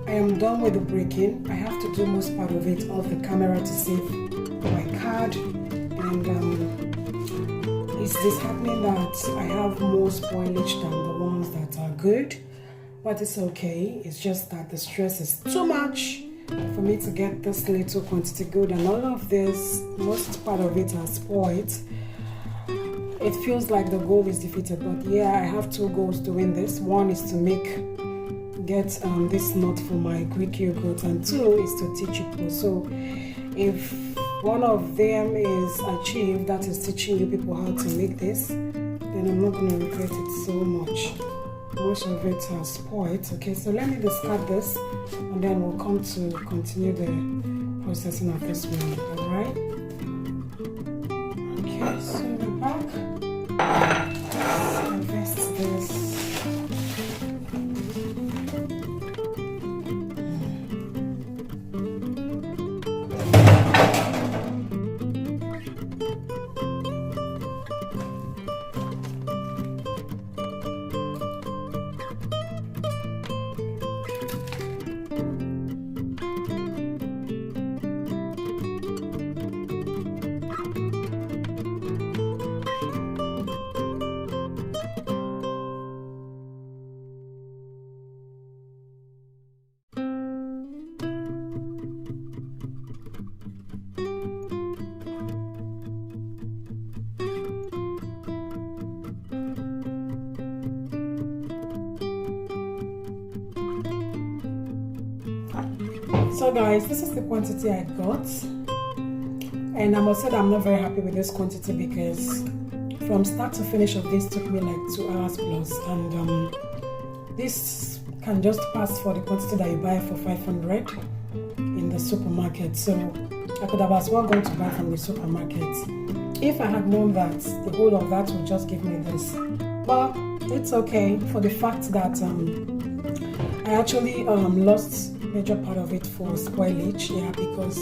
I am done with the breaking. I have to do most part of it off the camera to save my card, and it's disheartening that I have more spoilage than the ones that are good, but it's okay. It's just that the stress is too much for me to get this little quantity good, and all of this, most part of it has spoiled. It feels like the goal is defeated, but yeah, I have two goals doing this. One is to get this nut for my Greek yogurt, and two is to teach people. So if one of them is achieved, that is teaching you people how to make this, then I'm not going to regret it so much. Most of it has spoiled. Okay, so let me discard this, and then we'll come to continue the processing of this one. All right. Okay, so we're back. Let's invest this. So guys, this is the quantity I got, and I must say that I'm not very happy with this quantity because from start to finish of this took me like 2 hours plus, and this can just pass for the quantity that you buy for 500 in the supermarket. So I could have as well gone to buy from the supermarket if I had known that the whole of that would just give me this, but it's okay for the fact that I actually lost major part of it for spoilage, yeah, because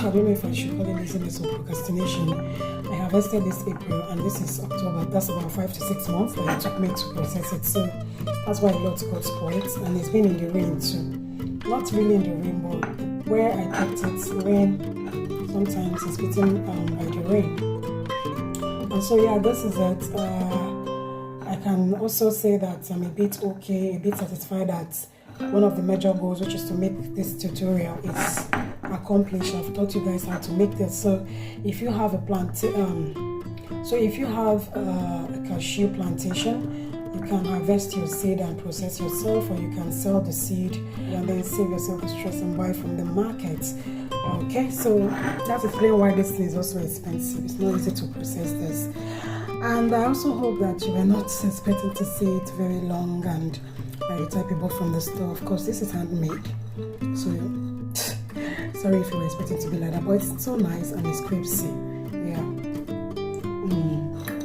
I don't know if I should call it laziness or procrastination. I harvested this April and this is October. That's about 5 to 6 months that it took me to process it, so that's why a lot got spoiled, and it's been in the rain too. Not really in the rain, but where I kept it, rain sometimes is beaten by the rain. And so yeah, this is it. I can also say that I'm a bit satisfied that one of the major goals, which is to make this tutorial, is accomplished. I've taught you guys how to make this. So if you have a cashew plantation, you can harvest your seed and process yourself, or you can sell the seed and then save yourself the stress and buy from the market. Okay, so that's explain why this thing is also expensive. It's not easy to process this. And I also hope that you are not expecting to see it very long and you type you bought from the store. Of course, this is handmade, so sorry if you were expecting it to be like that, but it's so nice and it's crispy. Yeah.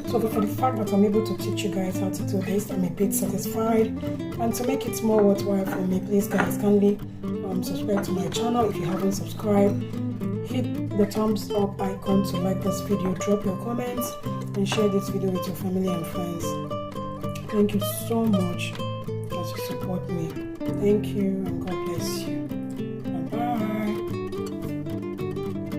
So for the fact that I'm able to teach you guys how to do this, I'm a bit satisfied. And to make it more worthwhile for me, please guys, kindly subscribe to my channel if you haven't subscribed. Hit the thumbs up icon to like this video, drop your comments, and share this video with your family and friends. Thank you so much as you support me. Thank you, and God bless.